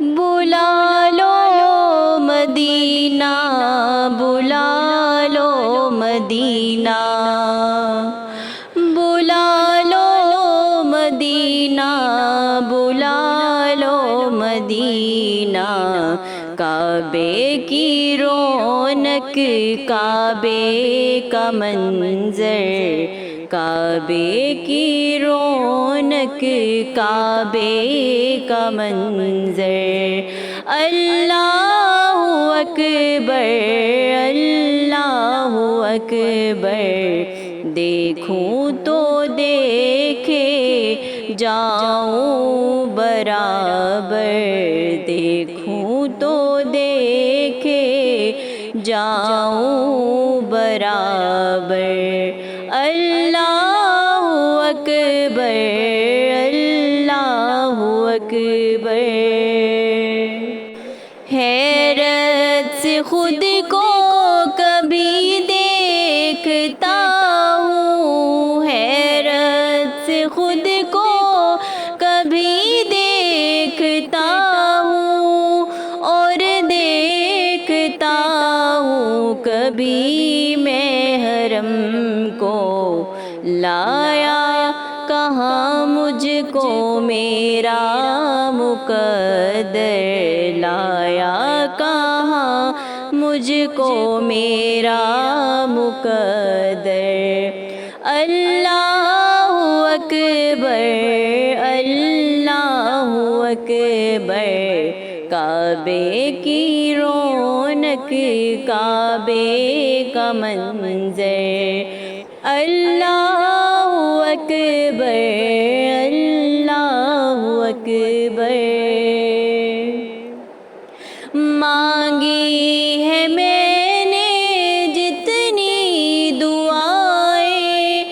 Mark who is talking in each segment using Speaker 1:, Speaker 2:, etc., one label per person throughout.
Speaker 1: بلا لو مدینہ، بلا لو مدینہ، بلا لو مدینہ، بلا لو مدینہ، کعبے کی رونق، کعبے کا منظر، کعبے کی رونق، کعبے کا منظر، اللہ اکبر، اللہ اکبر، دیکھوں تو دیکھے جاؤں برابر، دیکھوں تو دیکھے جاؤں برابر، اللہ اکبر، اللہ اکبر، حیرت سے خود کو کبھی دیکھتا ہوں، حیرت سے خود کو کبھی دیکھتا ہوں، اور دیکھتا ہوں کبھی میں حرم کو، لایا کہاں مجھ کو میرا مقدر، لایا کہاں مجھ کو میرا مقدر، اللہ اکبر، اللہ اکبر، کعبے کی رونق، کعبے کا منظر، اللہ اکبر، اللہ اکبر، مانگی ہے میں نے جتنی دعائیں،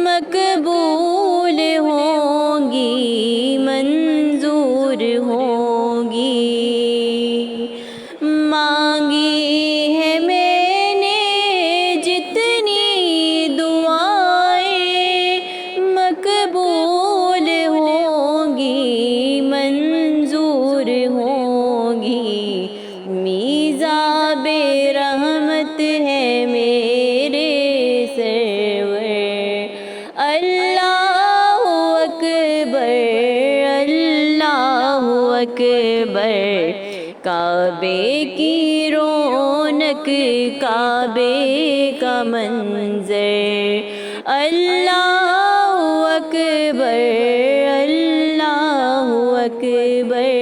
Speaker 1: مقبول ہوں گی، منظور ہوں گی، مانگی ہے میں نے جتنی دعائیں، مقبول ہوں گی، منظور ہوں گی، میزاب رحمت ہے میرے سرور، اللہ اکبر، اللہ اکبر، کعبے کی رونق، کعبے کا منظر، اللہ اکبر، اللہ اکبر،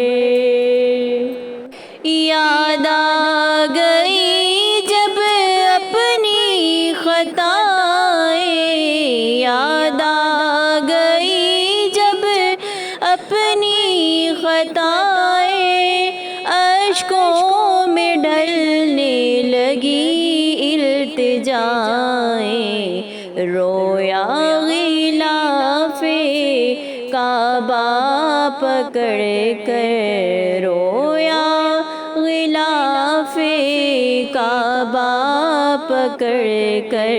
Speaker 1: یاد آ گئی جب اپنی خطائیں، یاد آ گئی جب اپنی خطائیں، اشکوں میں ڈھلنے لگی التجائیں، رویا غلاف کعبہ پکڑ کر، رویا غلاف کعبہ پکڑ کر،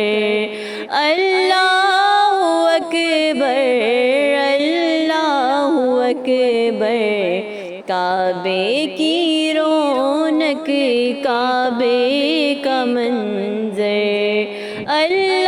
Speaker 1: اللہ اکبر، اللہ اکبر، کعبے کی رونق، کعبے کا منظر، اللہ